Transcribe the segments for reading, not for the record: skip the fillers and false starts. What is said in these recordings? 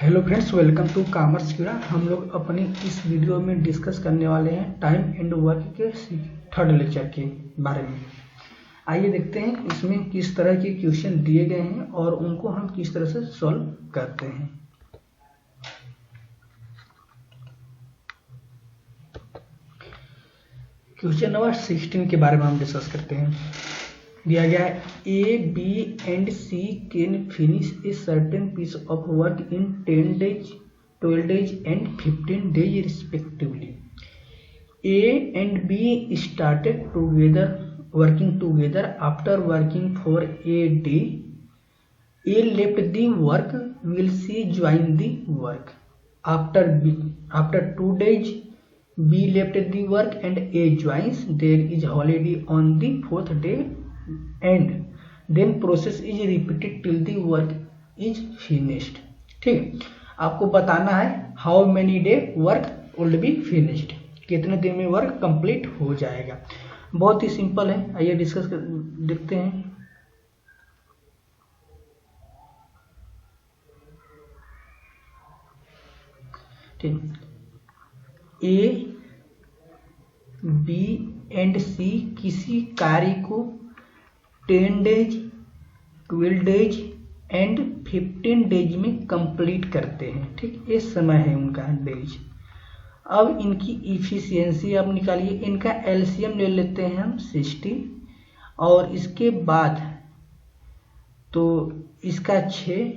Hello friends, welcome to commerce कीड़ा। हम लोग अपनी इस वीडियो में डिस्कस करने वाले हैं टाइम एंड वर्क के थर्ड लेक्चर के बारे में। आइए देखते हैं इसमें किस तरह के क्वेश्चन दिए गए हैं और उनको हम किस तरह से सॉल्व करते हैं। क्वेश्चन नंबर 16 के बारे में हम डिस्कस करते हैं। दिया गया है A, B and C can finish a certain piece of work in 10 days, 12 days and 15 days respectively. A and B started together working together. After working for a day, A left the work while C joined the work. After 2 days, B left the work and A joins. There is holiday on the 4th day and then process is repeated till the work is finished. ठीक, आपको बताना है how many day work will be finished, कितने दिन में work complete हो जाएगा। बहुत ही सिंपल है, आइए डिस्कस देखते हैं। ठीक, ए, बी एंड सी किसी कार्य को 10 डेज, 12 डेज एंड 15 डेज में कंप्लीट करते हैं। ठीक, ये समय है उनका डेज। अब इनकी इफिशियंसी आप निकालिए। इनका एलसीएम ले लेते हैं हम 60 और इसके बाद तो इसका 6,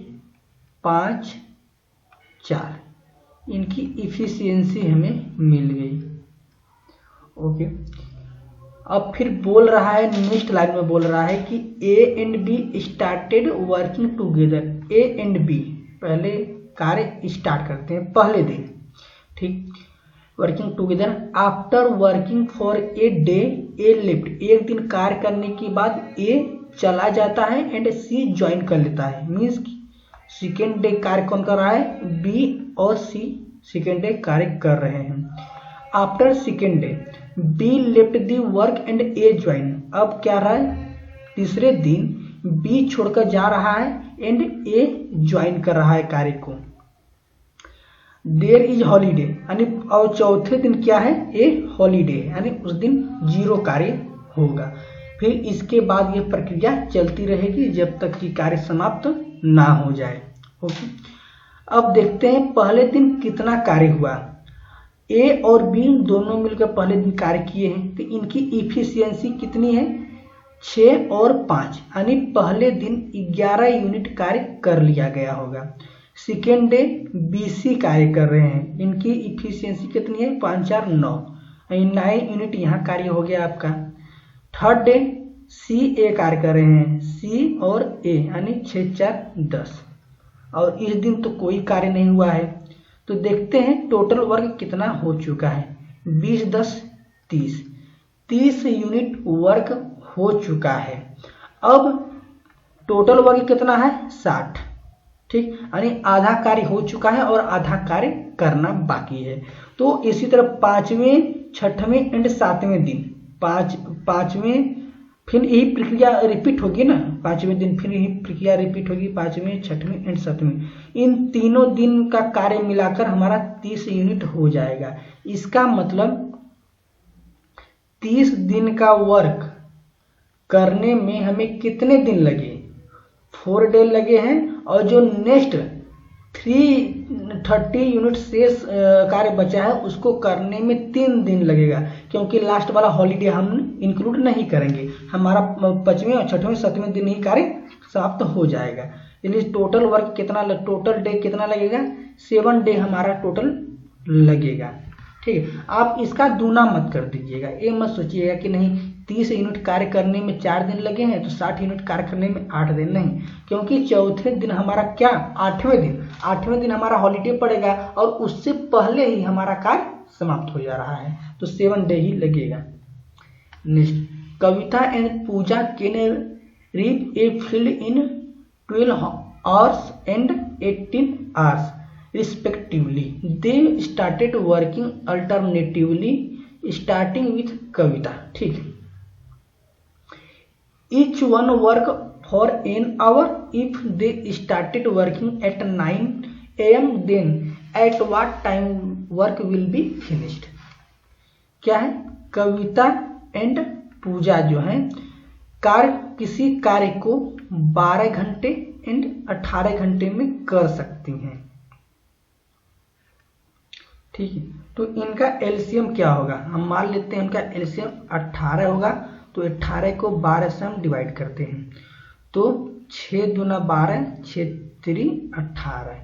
5, 4 इनकी इफिशियंसी हमें मिल गई। ओके, अब फिर बोल रहा है, नेक्स्ट लाइन में बोल रहा है कि A and B started working together. A and B पहले कार्य स्टार्ट करते हैं पहले दिन। ठीक, working together. After working for a day, A left, एक दिन कार्य करने के बाद ए चला जाता है एंड सी ज्वाइन कर लेता है। मीन्स सेकेंड डे कार्य कौन कर रहा है? बी और सी सेकेंड डे कार्य कर रहे हैं। After second day be left the work and A join. अब क्या रहा है? तीसरे दिन बी छोड़कर जा रहा है एंड ए ज्वाइन कर रहा है कार्य को। देयर इज हॉलीडे, यानी और चौथे दिन क्या है? ए हॉलीडे, यानी उस दिन 0 कार्य होगा। फिर इसके बाद ये प्रक्रिया चलती रहेगी जब तक कि कार्य समाप्त ना हो जाए। ओके, अब देखते हैं पहले दिन कितना कार्य हुआ। ए और बी दोनों मिलकर पहले दिन कार्य किए हैं, तो इनकी इफिशियंसी कितनी है? 6 और 5, यानी पहले दिन 11 यूनिट कार्य कर लिया गया होगा। सेकेंड डे बीसी कार्य कर रहे हैं, इनकी इफिशियंसी कितनी है? 5 4 9, 9 यूनिट यहाँ कार्य हो गया आपका। थर्ड डे सी ए कार्य कर रहे हैं, सी और ए, यानी 6 4 10, और इस दिन तो कोई कार्य नहीं हुआ है। तो देखते हैं टोटल वर्क कितना हो चुका है। 20 10 30 यूनिट वर्क हो चुका है। अब टोटल वर्क कितना है? 60। ठीक, यानी आधा कार्य हो चुका है और आधा कार्य करना बाकी है। तो इसी तरह 5वें, 6वें एंड 7वें दिन, पांचवें फिर यही प्रक्रिया रिपीट होगी ना। 5वें दिन फिर यही प्रक्रिया रिपीट होगी, 5वें, 6वें एंड 7वें। इन तीनों दिन का कार्य मिलाकर हमारा 30 यूनिट हो जाएगा। इसका मतलब 30 दिन का वर्क करने में हमें कितने दिन लगे? 4 डे लगे हैं, और जो नेक्स्ट 330 यूनिट शेष कार्य बचा है उसको करने में 3 दिन लगेगा, क्योंकि लास्ट वाला हॉलीडे हम इंक्लूड नहीं करेंगे। हमारा 5वें और 6वें 7वें दिन ही कार्य समाप्त हो जाएगा। यानी टोटल वर्क कितना, टोटल डे कितना लगेगा? 7 डे हमारा टोटल लगेगा। ठीक है, आप इसका दूना मत कर दीजिएगा। ये मत सोचिएगा कि नहीं 30 यूनिट कार्य करने में 4 दिन लगे हैं तो 60 यूनिट कार्य करने में 8 दिन, नहीं, क्योंकि चौथे दिन हमारा क्या? 8वें दिन हमारा हॉलीडे पड़ेगा और उससे पहले ही हमारा कार्य समाप्त हो जा रहा है, तो 7 डे ही लगेगा। Next, Kavita and Puja can reap a field in 12 hours and 18 hours respectively. They started working alternatively starting with कविता। ठीक, each one work for an hour if they started working at 9 AM then at what time work will be finished। क्या है, कविता and पूजा जो है किसी कार्य को 12 घंटे and 18 घंटे में कर सकती हैं। ठीक है, तो इनका एलसीएम क्या होगा, हम मान लेते हैं इनका एलसीएम 18 होगा, तो 18 को 12 से हम डिवाइड करते हैं, तो 6 दूना 12, 6 3 18,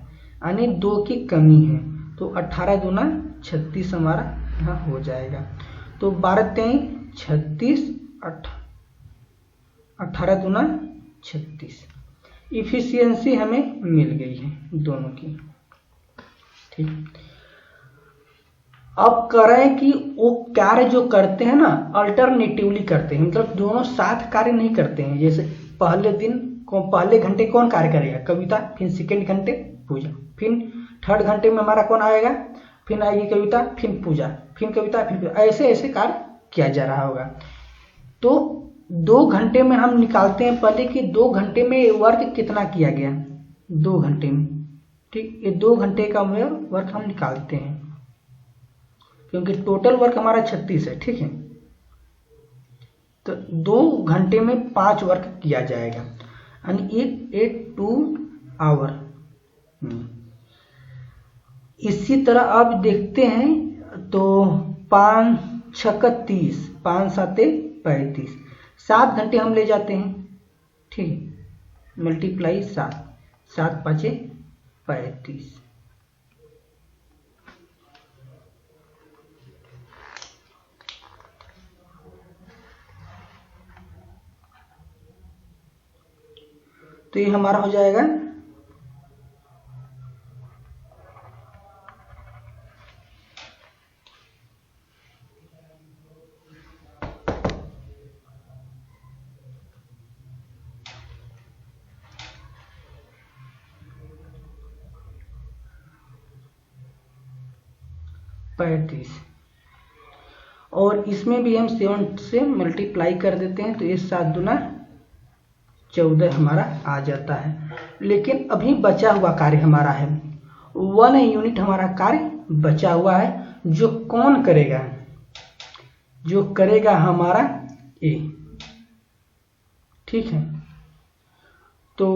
यानी 2 की कमी है, तो 18 दूना 36 हमारा यहाँ हो जाएगा। तो 12 3 36, 18 दूना 36, इफिशियंसी हमें मिल गई है दोनों की। ठीक, अब करें कि वो कार्य जो करते हैं ना अल्टरनेटिवली करते हैं, मतलब दोनों साथ कार्य नहीं करते हैं। जैसे पहले घंटे कौन कार्य करेगा, कविता, फिर सेकेंड घंटे पूजा, फिर थर्ड घंटे में हमारा कौन आएगा, फिर आएगी कविता, फिर पूजा, फिर कविता, फिर पूजा, ऐसे ऐसे कार्य किया जा रहा होगा। तो 2 घंटे में हम निकालते हैं पहले कि 2 घंटे में वर्क कितना किया गया, 2 घंटे में। ठीक, ये 2 घंटे का वर्क हम निकालते हैं, क्योंकि टोटल वर्क हमारा 36 है। ठीक है, तो 2 घंटे में 5 वर्क किया जाएगा, यानी 2 आवर। इसी तरह अब देखते हैं, तो 5 6 30, 5 7 35, 7 घंटे हम ले जाते हैं। ठीक, मल्टीप्लाई 7, 7 5 35, तो ये हमारा हो जाएगा 35, और इसमें भी हम 7 से मल्टीप्लाई कर देते हैं, तो ये 7 दूना 14 हमारा आ जाता है। लेकिन अभी बचा हुआ कार्य हमारा है 1 यूनिट, हमारा कार्य बचा हुआ है, जो कौन करेगा, जो करेगा हमारा ए। ठीक है, तो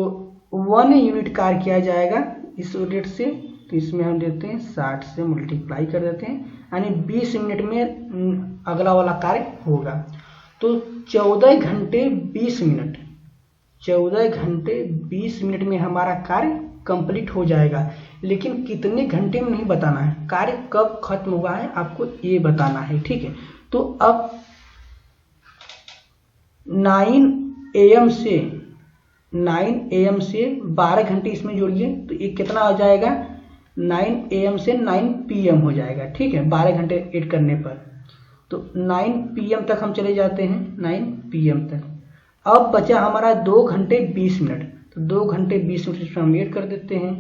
1 यूनिट कार्य किया जाएगा इस यूनिट से, तो इसमें हम देते हैं 60 से मल्टीप्लाई कर देते हैं, यानी 20 मिनट में अगला वाला कार्य होगा। तो 14 घंटे 20 मिनट, 14 घंटे 20 मिनट में हमारा कार्य कंप्लीट हो जाएगा। लेकिन कितने घंटे में नहीं बताना है, कार्य कब खत्म हुआ है आपको ये बताना है। ठीक है, तो अब 9 AM से 12 घंटे इसमें जोड़िए, तो ये कितना हो जाएगा, 9 AM से 9 PM हो जाएगा। ठीक है, 12 घंटे ऐड करने पर, तो 9 PM तक हम चले जाते हैं, 9 PM तक। अब बचा हमारा 2 घंटे 20 मिनट, तो 2 घंटे 20 मिनट इसमें हम ऐड कर देते हैं,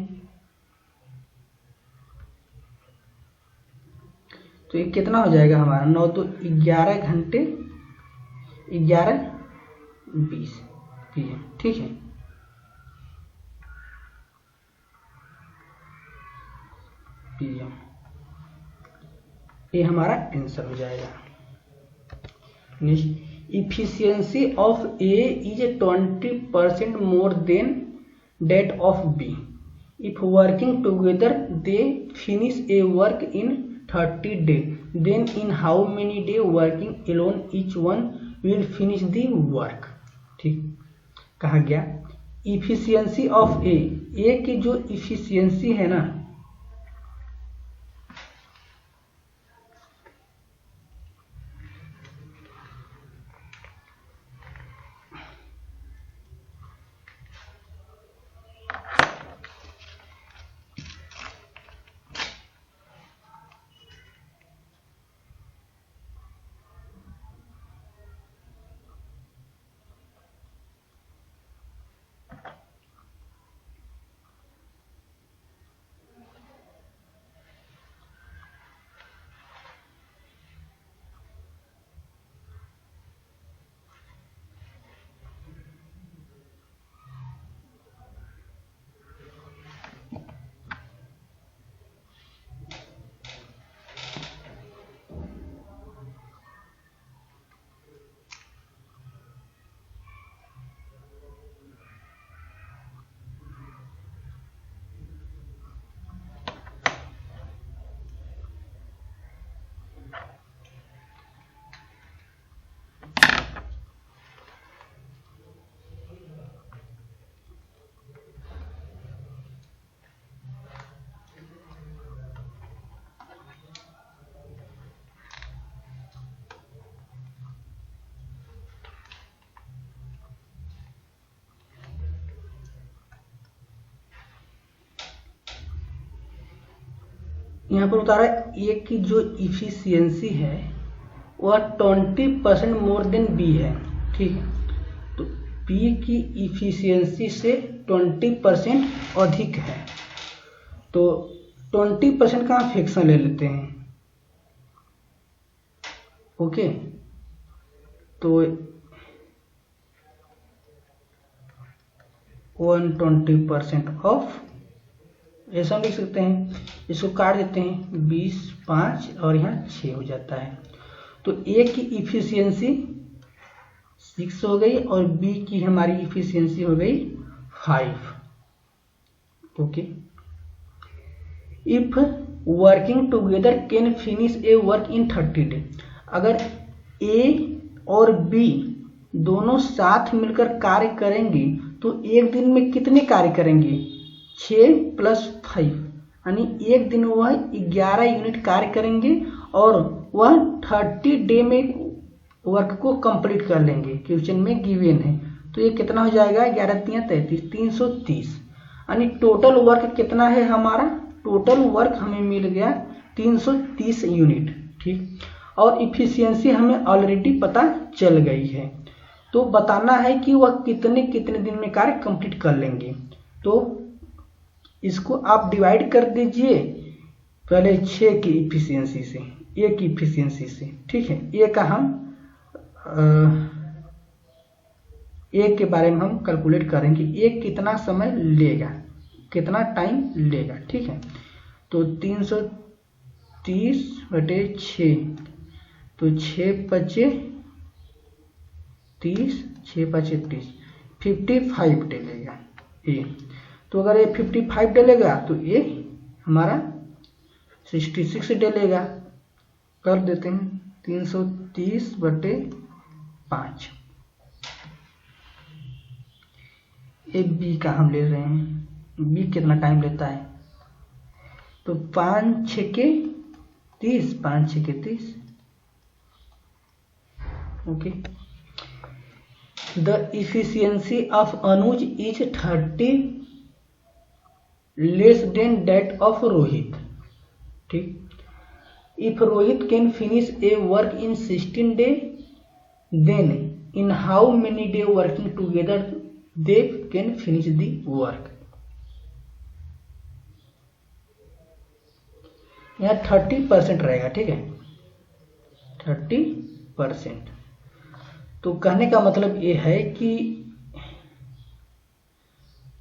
तो ये कितना हो जाएगा हमारा 9 तो 11 घंटे 11:20 PM। ठीक है, PM, ये हमारा आंसर हो जाएगा। Next, efficiency of A is 20% more than that of B. If working together they finish a work in 30 days, then in how many days working alone each one will finish the work। ठीक, कहा गया efficiency of A, A की जो efficiency है ना, यहाँ पर बता रहा है ए की जो इफिशियंसी है वह 20% मोर देन बी है, ठीक है। तो बी की इफिशियंसी से 20% अधिक है, तो 20% का फ्रैक्शन ले लेते हैं, ओके। तो 120% ऑफ, ऐसा लिख सकते हैं। इसको काट देते हैं, 20, 5 और यहाँ 6 हो जाता है। तो ए की इफिशियंसी 6 हो गई और बी की हमारी इफिशियंसी हो गई 5, okay. If working together can finish a work in 30 day, अगर ए और बी दोनों साथ मिलकर कार्य करेंगे तो एक दिन में कितने कार्य करेंगे? 6 + 5, यानी एक दिन वह 11 यूनिट कार्य करेंगे और वह 30 डे में वर्क को कंप्लीट कर लेंगे। क्वेश्चन में गिवन है, तो ये कितना हो जाएगा? 11 × 3 = 33, 330। यानी टोटल वर्क कितना है हमारा? टोटल वर्क हमें मिल गया 330 यूनिट, ठीक। और इफिशियंसी हमें ऑलरेडी पता चल गई है, तो बताना है कि वह कितने कितने दिन में कार्य कंप्लीट कर लेंगे। तो इसको आप डिवाइड कर दीजिए पहले 6 की इफिशियंसी से, ए की इफिशियंसी से, ठीक है। ए का हम ए के बारे में हम कैलकुलेट करेंगे, ए कितना समय लेगा, कितना टाइम लेगा, ठीक है। तो 330/6, तो 6 × 5 = 30, 6 × 5 = 30, 55 डे लेगा ए। तो अगर ये 55 डे लेगा तो ये हमारा 66 डे लेगा। कर देते हैं 330/5। ये बी का हम ले रहे हैं, बी कितना टाइम लेता है? तो 5 × 6 = 30, 5 × 6 = 30, okay. The efficiency of Anuj is 30 less than that of Rohit, ठीक। If Rohit can finish a work in 16 day, then in how many day working together they can finish the work. यहाँ 30% रहेगा, ठीक है, 30%। तो कहने का मतलब ये है कि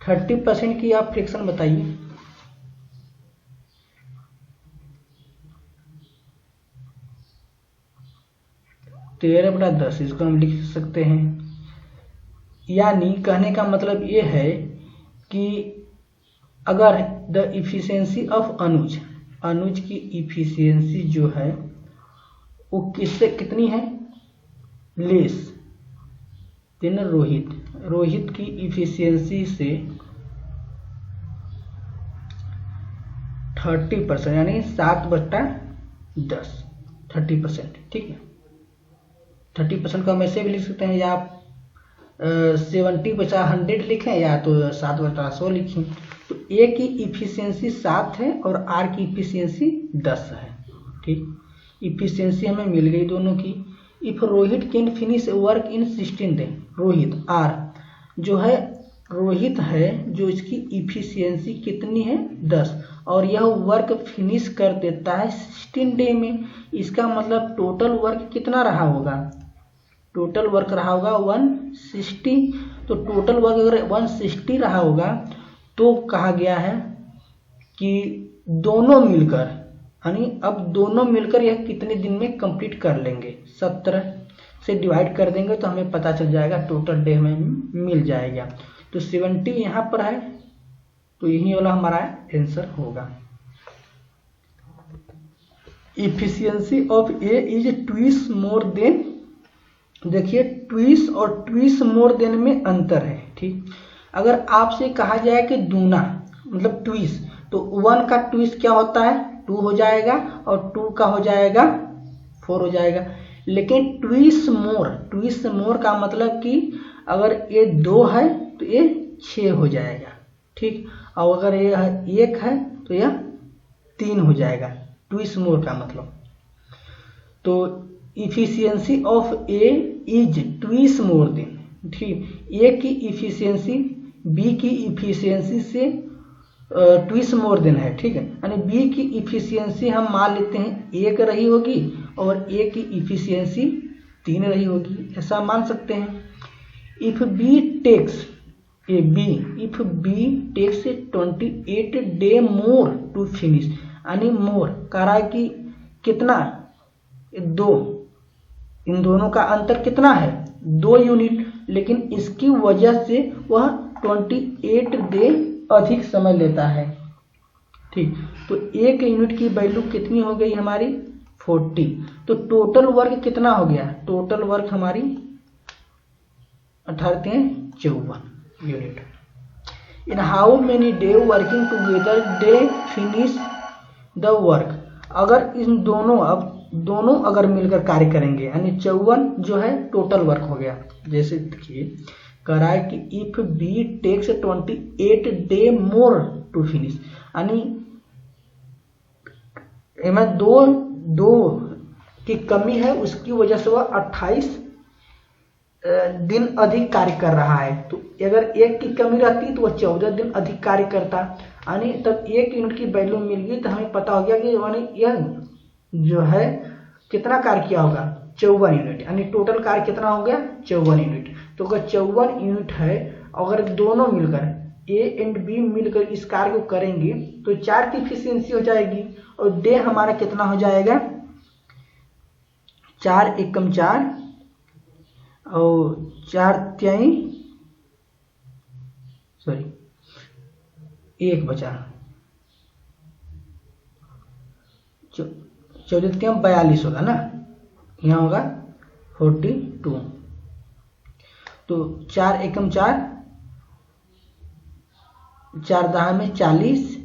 30% की आप फ्रैक्शन बताइए। 13/10 इसको हम लिख सकते हैं। यानी कहने का मतलब ये है कि अगर द इफिशियंसी ऑफ अनुज, अनुज की इफिशियंसी जो है वो किससे कितनी है? लेस देन रोहित, रोहित की इफिशियंसी से 30%, यानी 7/10, 30%, ठीक है। 30% को हम ऐसे भी लिख सकते हैं, या आप 70 बचा 100 लिखें, या तो 7/100 लिखें। तो ए की इफिशियंसी 7 है और आर की इफिशियंसी 10 है, ठीक। इफिशियंसी हमें मिल गई दोनों की। If Rohit can finish work in 16 day, Rohit R जो है, रोहित है जो इसकी इफिशियंसी कितनी है? 10, और यह वर्क फिनिश कर देता है 16 डे में। इसका मतलब टोटल वर्क कितना रहा होगा? टोटल वर्क रहा होगा 160। तो टोटल वर्क अगर 160 रहा होगा तो कहा गया है कि दोनों मिलकर, यानी अब दोनों मिलकर यह कितने दिन में कंप्लीट कर लेंगे? 17 से डिवाइड कर देंगे तो हमें पता चल जाएगा, टोटल डे में मिल जाएगा। तो 70 यहाँ पर है, तो यही वाला हमारा आंसर होगा। Efficiency of A is twice more than, देखिए ट्विस और ट्विस मोर देन में अंतर है, ठीक। अगर आपसे कहा जाए कि दूना मतलब ट्विस, तो 1 का ट्विस क्या होता है? 2 हो जाएगा, और 2 का हो जाएगा 4 हो जाएगा। लेकिन ट्विस मोर का मतलब कि अगर ये 2 है तो ये 6 हो जाएगा, ठीक। और अगर ये 1 है तो यह 3 हो जाएगा। ट्विस मोर का मतलब, तो efficiency of A is twice more than, ठीक, ए की इफिशियंसी बी की इफिशियंसी से ट्विस मोर देन है, ठीक है। यानी बी की इफिशियंसी हम मान लेते हैं 1 रही होगी और ए की इफिशियंसी 3 रही होगी, ऐसा मान सकते हैं। If B takes A B if B takes 28 day more to finish, यानी मोर कह रहा है कि कितना, 2, इन दोनों का अंतर कितना है 2 यूनिट, लेकिन इसकी वजह से वह 28 डे अधिक समय लेता है, ठीक। तो 1 यूनिट की वैल्यू कितनी हो गई हमारी 40, तो टोटल वर्क कितना हो गया, टोटल वर्क हमारी 54 unit. In how many day working together they finish the work, अगर इन दोनों दोनों अगर मिलकर कार्य करेंगे, यानी 54 जो है टोटल वर्क हो गया। जैसे देखिए कह रहा है कि if B takes 28 day more to finish, यानी इनमें दो की कमी है, उसकी वजह से वह 28 दिन अधिक कार्य कर रहा है। तो अगर 1 की कमी रहती तो वह 14 दिन अधिक कार्य करता, यानी तब 1 यूनिट की वैल्यू मिल गई तो हमें पता हो गया कि यह जो है कितना कार्य किया होगा 54 यूनिट, यानी टोटल कार्य कितना हो गया 54 यूनिट। तो अगर 54 यूनिट है, अगर दोनों मिलकर ए एंड बी मिलकर इस कार्य को करेंगे तो 4 की इफिशियंसी हो जाएगी, और डे हमारा कितना हो जाएगा 4 एकम 4 और 4 त्याई 1 बचा, 14 त्याई 42 होगा ना, यहाँ होगा 42। तो 4 एकम 4, 4 दहा में 40,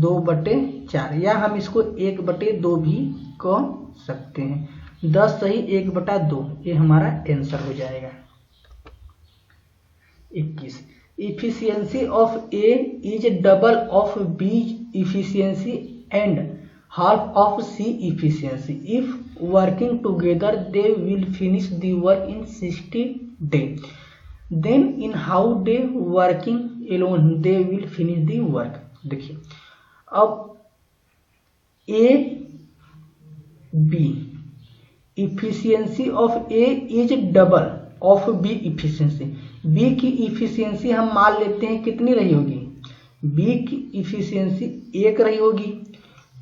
2/4, या हम इसको 1/2 भी कह सकते हैं। 10 सही 1/2, ये हमारा आंसर हो जाएगा। 21 efficiency of A is double of B efficiency and half of C efficiency. If working together, they will finish the work in 60 days. Then in how day working alone they will finish the work. देखिए अब A B efficiency of A is double of B efficiency. B की efficiency हम मान लेते हैं कितनी रही होगी, B की इफिशियंसी 1 रही होगी,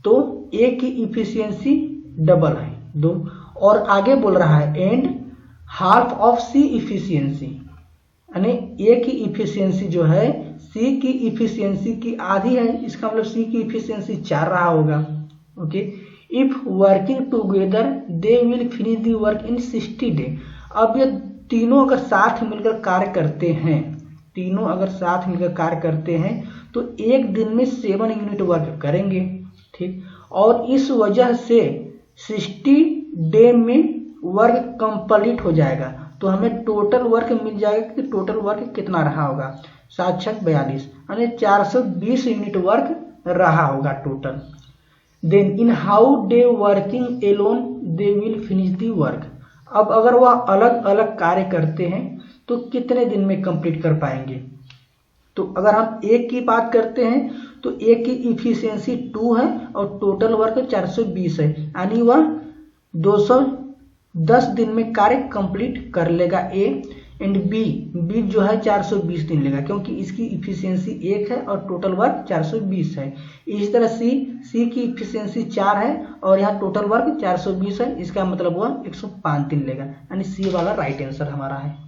तो ए की इफिशियंसी डबल है 2, और आगे बोल रहा है and half of C efficiency, यानी ए की इफिशियंसी जो है सी की इफिशियंसी की आधी है, इसका मतलब सी की इफिशियंसी 4 रहा होगा। Okay, if working together they will finish the work in 60 day. अब ये तीनों अगर साथ मिलकर कार्य करते हैं, तीनों अगर साथ मिलकर कार्य करते हैं तो 1 दिन में 7 यूनिट वर्क करेंगे, ठीक। और इस वजह से 60 डे में वर्क कंप्लीट हो जाएगा, तो हमें टोटल वर्क मिल जाएगा कि टोटल वर्क कितना रहा होगा 7×42, यानी 420 यूनिट वर्क रहा होगा total. Then in how day working alone they will finish the work. अब अगर वह अलग अलग कार्य करते हैं तो कितने दिन में कंप्लीट कर पाएंगे। तो अगर हम एक की बात करते हैं तो एक की इफिशियंसी 2 है और टोटल वर्क 420 है, यानी वह 210 दिन में कार्य कंप्लीट कर लेगा ए। एंड बी जो है 420 दिन लेगा, क्योंकि इसकी इफिशियंसी 1 है और टोटल वर्क 420 है। इसी तरह सी की इफिशियंसी 4 है और यहाँ टोटल वर्क 420 है, इसका मतलब वह 105 दिन लेगा, यानी सी वाला राइट आंसर हमारा है।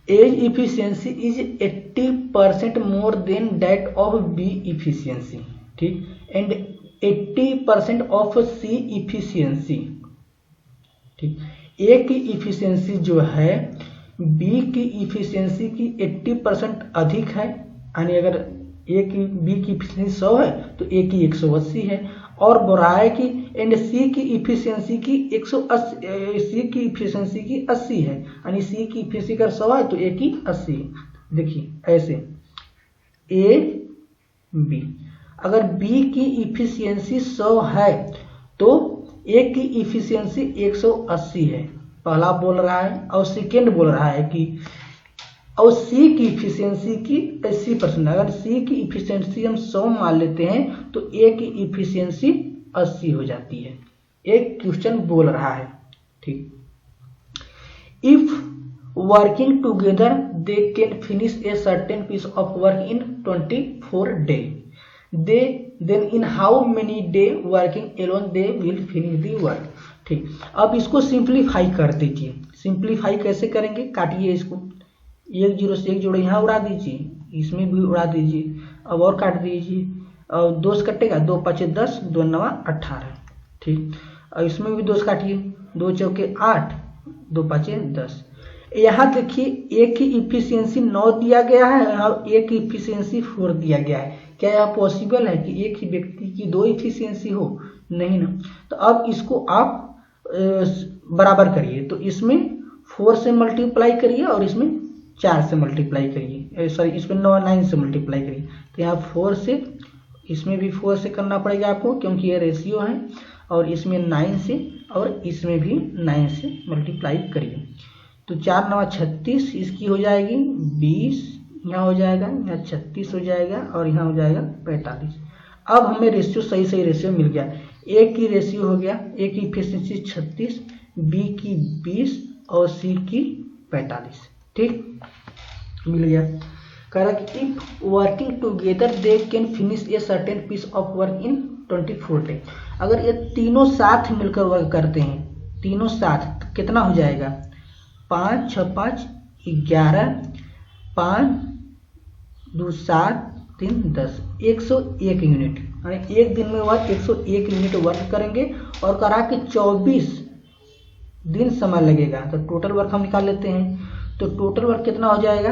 A's efficiency is 80% more than that of B efficiency, ठीक, एंड 80% ऑफ सी इफिशियंसी, ठीक। ए की इफिशियंसी जो है बी की इफिशियंसी की 80% अधिक है, यानी अगर ए की बी की इफिशियंसी 100 है तो ए की 180 है, और बोल रहा है कि एंड सी की इफिशियंसी की 180, सी की इफिशियंसी की 80 है, यानी सी की इफिशियंसी अगर 100 है तो ए की 80 है। देखिए ऐसे ए बी। अगर बी की इफिशियंसी 100 है तो ए की इफिशियंसी 180 है, पहला बोल रहा है, और सेकेंड बोल रहा है कि और सी की इफिशियंसी की 80%। अगर सी की इफिशियंसी हम 100 मान लेते हैं तो ए की इफिशियंसी 80 हो जाती है। एक क्वेश्चन बोल रहा है, ठीक। If working together they can finish a certain piece of work in 24 days, then in how many day working alone they will finish the work। ठीक, अब इसको सिंप्लीफाई कर दीजिए। सिंप्लीफाई कैसे करेंगे, काटिए इसको, 1 0 से 1 जोड़ो, यहाँ उड़ा दीजिए, इसमें भी उड़ा दीजिए, अब और काट दीजिए, और 2 से कटेगा, 2 5 10, 2 9 18। ठीक, और इसमें भी 2 से काटिए, 2 चौके 8, 2 5 10। यहाँ देखिए ए की इफिशियंसी 9 दिया गया है, यहाँ ए की इफिशियंसी 4 दिया गया है। क्या यह पॉसिबल है कि एक ही व्यक्ति की 2 इफिशियंसी हो? नहीं ना। तो अब इसको आप बराबर करिए, तो इसमें 4 से मल्टीप्लाई करिए और इसमें 4 से मल्टीप्लाई करिए, सॉरी इसमें 9 से मल्टीप्लाई करिए। तो यहाँ 4 से, इसमें भी 4 से करना पड़ेगा आपको क्योंकि ये रेशियो है, और इसमें 9 से, और इसमें भी 9 से मल्टीप्लाई करिए। तो 4 9 36, इसकी हो जाएगी 20, यहाँ हो जाएगा, यहाँ 36 हो जाएगा, और यहाँ हो जाएगा 45। अब हमें रेशियो सही रेशियो मिल गया। ए की रेशियो हो गया, ए की इफिशियंसी 36, बी की 20 और सी की 45। ठीक, मिल गया। कह रहा कि if working together they can finish a certain piece of work in 24 days। अगर ये तीनों साथ मिलकर वर्क करते हैं, तीनों साथ, तो कितना हो जाएगा? 5 6 5 11, 5 2 7 3 10, 101 यूनिट। यानी एक दिन में वह 101 यूनिट वर्क करेंगे, और करा कि 24 दिन समय लगेगा। तो टोटल वर्क हम निकाल लेते हैं, तो टोटल वर्क कितना हो जाएगा?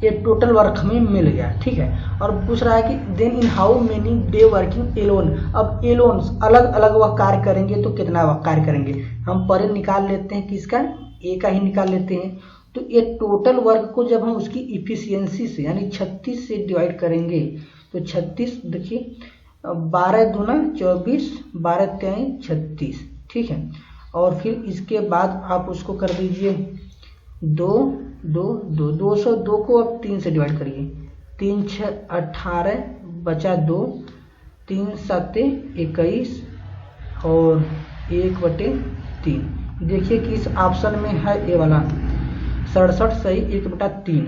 ये टोटल वर्क हमें मिल गया। ठीक है, और पूछ रहा है कि then in how many day working alone. अब एलोन अलग अलग वह कार्य करेंगे तो कितना वह कार्य करेंगे, हम पर निकाल लेते हैं, किसका? ए का ही निकाल लेते हैं। तो ये टोटल वर्क को जब हम उसकी इफिशियंसी से यानी 36 से डिवाइड करेंगे, तो 36 देखिए, 12 दूना 24, 12 3 36। ठीक है, और फिर इसके बाद आप उसको कर दीजिए 2 2 2, 202 को अब 3 से डिवाइड करिए, 3 6 18, बचा 2, 3 7 21, और 1/3। देखिए कि इस ऑप्शन में है ए वाला 67 सही 1/3,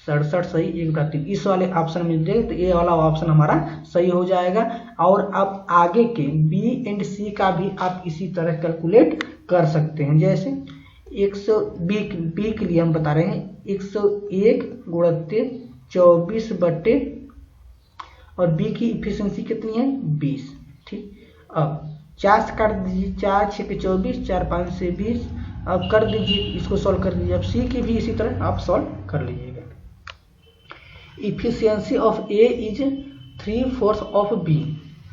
67 सही 1/3। इस वाले ऑप्शन में देख तो ये वाला ऑप्शन हमारा सही हो जाएगा। और अब आगे के बी एंड सी का भी आप इसी तरह कैलकुलेट कर सकते हैं। जैसे 100 बी के लिए हम बता रहे हैं 101 × 24 बटे, और बी की इफिशियंसी कितनी है? 20। ठीक, अब 4 से काट दीजिए, 4 6 के 24, 4 5 से 20। अब कर दीजिए, इसको सॉल्व कर दीजिए। अब सी की भी इसी तरह आप सॉल्व कर लीजिएगा। Efficiency of A is 3/4 of B.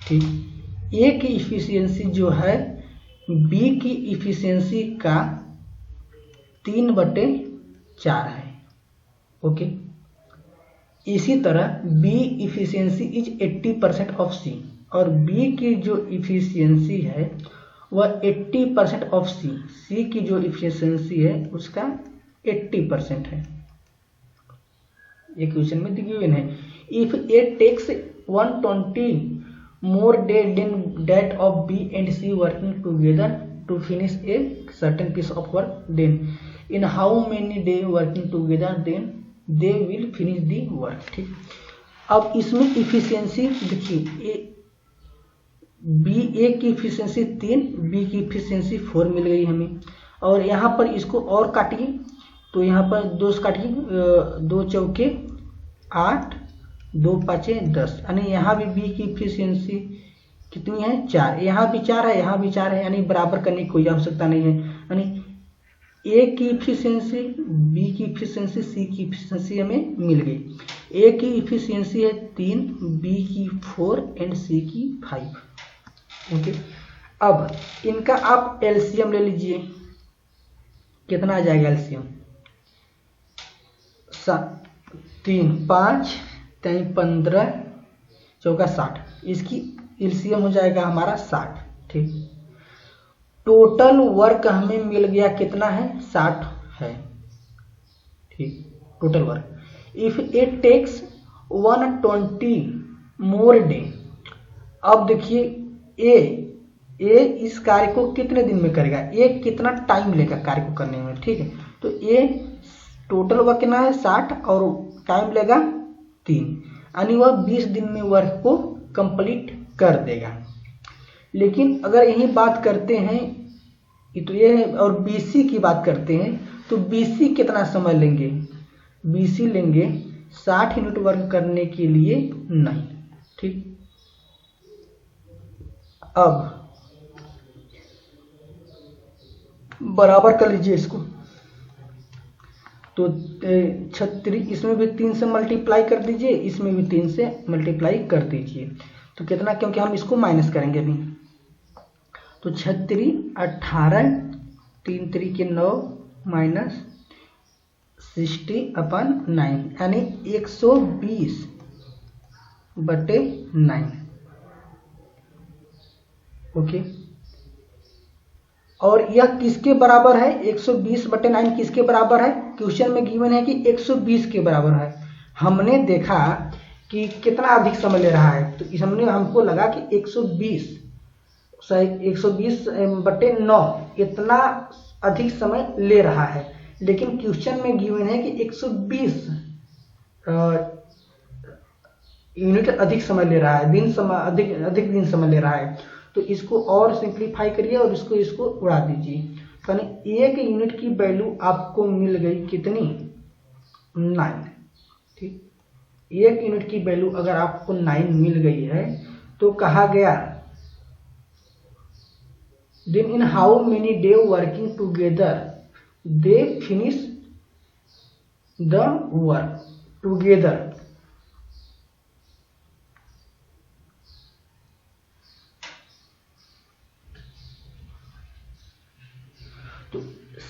ठीक, ए की इफिशियंसी जो है बी की इफिशियंसी का 3/4 है। ओके, इसी तरह बी इफिशियंसी इज 80% ऑफ सी, और बी की जो इफिशियंसी है वह 80% ऑफ सी, सी की जो इफिशियंसी है उसका 80% है। ये क्वेश्चन में गिवन है। If A takes 120 more day than that of B and C working together to finish a certain piece of work, then in how many day working together then they will finish the work। ठीक, अब इसमें efficiency देखिए, B ए की efficiency 3, B की efficiency 4 मिल गई हमें। और यहाँ पर इसको और काटिए, तो यहाँ पर 2 से काटिए, 2 चौके 8, 2 5 10, यानी यहाँ भी बी की इफिशियंसी कितनी है? 4। यहाँ भी 4 है, यहाँ भी 4 है, यानी बराबर करने की कोई आवश्यकता नहीं है। यानी ए की इफिशियंसी, बी की इफिशियंसी, सी की इफिशियंसी हमें मिल गई। ए की इफिशियंसी है 3, बी की 4 एंड सी की 5। ओके, अब इनका आप एलसीएम ले लीजिए, कितना आ जाएगा एलसीएम? 3 5 15 चौका 60, इसकी एलसीएम हो जाएगा हमारा 60। ठीक, टोटल वर्क हमें मिल गया कितना है, 60 है। ठीक, total work. If it takes 120 more day, अब देखिए ए इस कार्य को कितने दिन में करेगा, ए कितना टाइम लेगा कार्य को करने में। ठीक है, तो ए टोटल वर्क कितना है 60 और टाइम लेगा 3, यानी वह 20 दिन में वर्क को कंप्लीट कर देगा। लेकिन अगर यही बात करते हैं, तो ये है, और बीसी की बात करते हैं, तो बीसी कितना समय लेंगे, बीसी लेंगे 60 यूनिट वर्क करने के लिए नहीं। ठीक, अब बराबर कर लीजिए इसको, तो 36, इसमें भी 3 से मल्टीप्लाई कर दीजिए, इसमें भी 3 से मल्टीप्लाई कर दीजिए, तो कितना, क्योंकि हम इसको माइनस करेंगे अभी, तो 36 18 3 3 के 9 माइनस 60/9 यानी 120/9। ओके, और यह किसके बराबर है, 120/9 किसके बराबर है, क्वेश्चन में गिवन है कि 120 के बराबर है। हमने देखा कि कितना अधिक समय ले रहा है, तो हमको लगा कि 120/9 इतना अधिक समय ले रहा है, लेकिन क्वेश्चन में गिवन है कि 120 यूनिट अधिक समय ले रहा है, अधिक दिन समय ले रहा है। तो इसको और सिंप्लीफाई करिए और इसको उड़ा दीजिए, यानी 1 यूनिट की वैल्यू आपको मिल गई कितनी, 9। ठीक, 1 यूनिट की वैल्यू अगर आपको 9 मिल गई है, तो कहा गया then in how many day working together they finish the work together. तो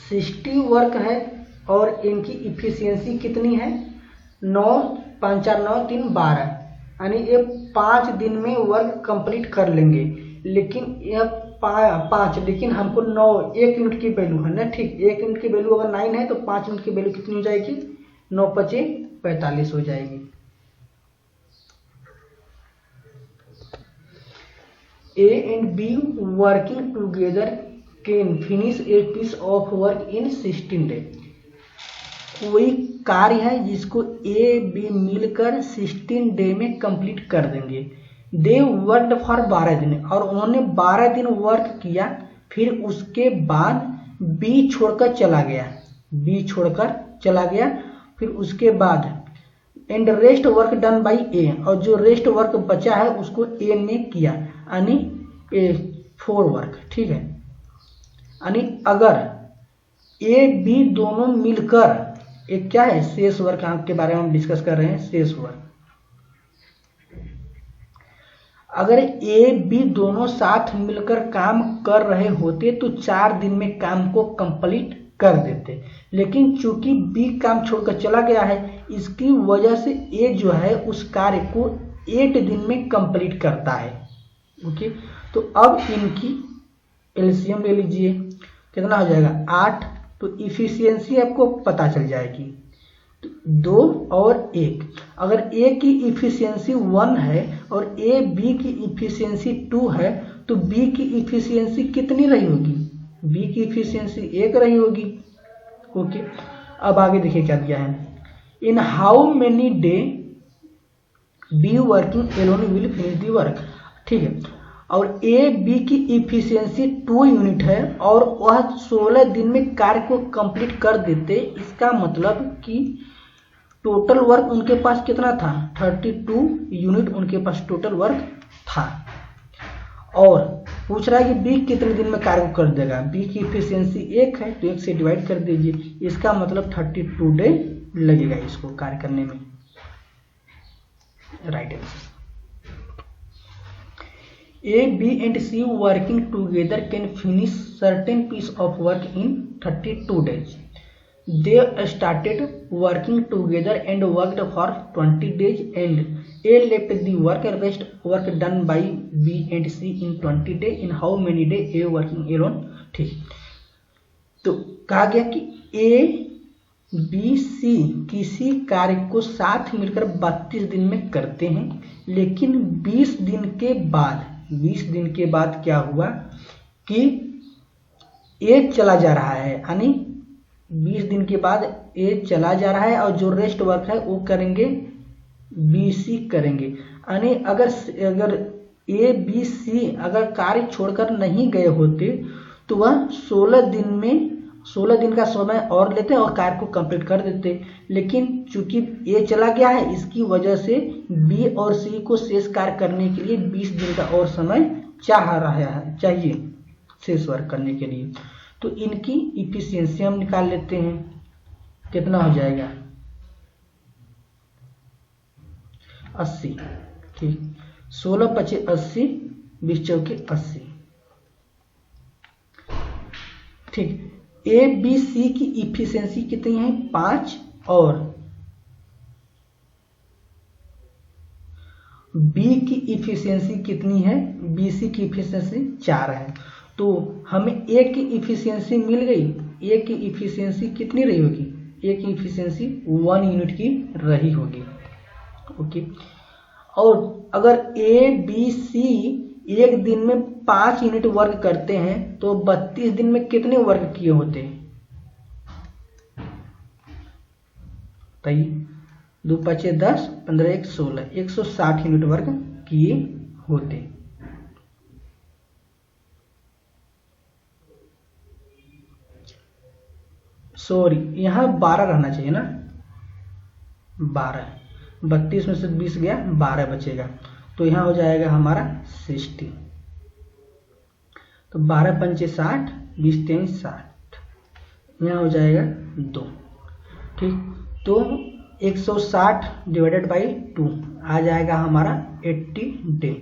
60 वर्क है और इनकी इफिशियंसी कितनी है, 9 5 4 9 3 12, यानी ये 5 दिन में वर्क कंप्लीट कर लेंगे। लेकिन यह 5, लेकिन हमको 9 1 यूनिट की वैल्यू है ना। ठीक, 1 यूनिट की वैल्यू अगर 9 है तो 5 यूनिट की वैल्यू कितनी हो जाएगी, 9 5 45 हो जाएगी। A and B working together can finish a piece of work in 16 days. कोई कार्य है जिसको ए बी मिलकर 16 डे में कंप्लीट कर देंगे। दे वर्कड फॉर 12 दिन, और उन्होंने 12 दिन वर्क किया, फिर उसके बाद बी छोड़कर चला गया, फिर उसके बाद and rest work done by A, और जो रेस्ट वर्क बचा है उसको ए ने किया, यानी 4 वर्क। ठीक है, यानी अगर ए बी दोनों मिलकर, एक क्या है, शेष वर्क के बारे में हम डिस्कस कर रहे हैं, शेष वर्क। अगर ए बी दोनों साथ मिलकर काम कर रहे होते तो 4 दिन में काम को कंप्लीट कर देते, लेकिन चूंकि बी काम छोड़कर चला गया है, इसकी वजह से ए जो है उस कार्य को 8 दिन में कंप्लीट करता है। ओके, तो अब इनकी एलसीएम ले लीजिए, कितना हो जाएगा 8, तो इफिशियंसी आपको पता चल जाएगी, 2 और 1। अगर ए की इफिशियंसी 1 है और ए बी की इफिशियंसी 2 है, तो बी की इफिशियंसी कितनी रही होगी, बी की इफिशियंसी 1 रही होगी। ओके, अब आगे देखिए क्या दिया है, in how many day be working alone will finish the work. ठीक है, और ए बी की इफिशियंसी 2 यूनिट है और वह 16 दिन में कार्य को कंप्लीट कर देते। इसका मतलब कि टोटल वर्क उनके पास कितना था, 32 यूनिट उनके पास टोटल वर्क था। और पूछ रहा है कि बी कितने दिन में कार्य को कर देगा, बी की इफिशियंसी 1 है, तो 1 से डिवाइड कर दीजिए, इसका मतलब 32 डे लगेगा इसको कार्य करने में। Right answer. A, B and C working together can finish certain piece of work in 32 days. they started working together and worked for 20 days and A left the rest work done by B and C in 20 days. In how many days A working alone? ठीक, तो कहा गया कि A B C किसी कार्य को साथ मिलकर 32 दिन में करते हैं, लेकिन 20 दिन के बाद क्या हुआ कि A चला जा रहा है, यानी 20 दिन के बाद A चला जा रहा है और जो रेस्ट वर्क है वो करेंगे BC करेंगे। यानी अगर A B C अगर कार्य छोड़कर नहीं गए होते तो वह 16 दिन का समय और लेते और कार्य को कंप्लीट कर देते, लेकिन चूंकि A चला गया है इसकी वजह से B और C को शेष कार्य करने के लिए 20 दिन का और समय चाहिए शेष वर्क करने के लिए। तो इनकी इफिशियंसी हम निकाल लेते हैं, कितना हो जाएगा 80। ठीक, 16 × 5 = 80, 20 × 4 = 80। ठीक, A B C की इफिशियंसी कितनी है 5 और B की इफिशियंसी कितनी है, BC की इफिशियंसी 4 है। तो हमें A की इफिशियंसी मिल गई। A की इफिशियंसी कितनी रही होगी, A की इफिशियंसी 1 यूनिट की रही होगी। ओके, और अगर A B C एक दिन में 5 यूनिट वर्क करते हैं तो 32 दिन में कितने वर्क किए होते हैं, बताइए। 2 × 5 = 10, 15 × 1 = 16, 160 यूनिट वर्क किए होते। सॉरी, यहाँ 12 रहना चाहिए ना, 12, 32 में से 20 गया, 12 बचेगा, तो यहाँ हो जाएगा हमारा 60। तो 12 × 5 = 60, 20 × 3 = 60, यहाँ हो जाएगा 2। ठीक, तो 160 / 2 आ जाएगा हमारा 80 डे।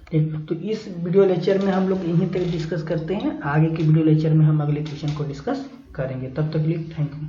ठीक, तो इस वीडियो लेक्चर में हम लोग यहीं तक डिस्कस करते हैं। आगे के वीडियो लेक्चर में हम अगले क्वेश्चन को डिस्कस करेंगे। तब तक के लिए थैंक यू।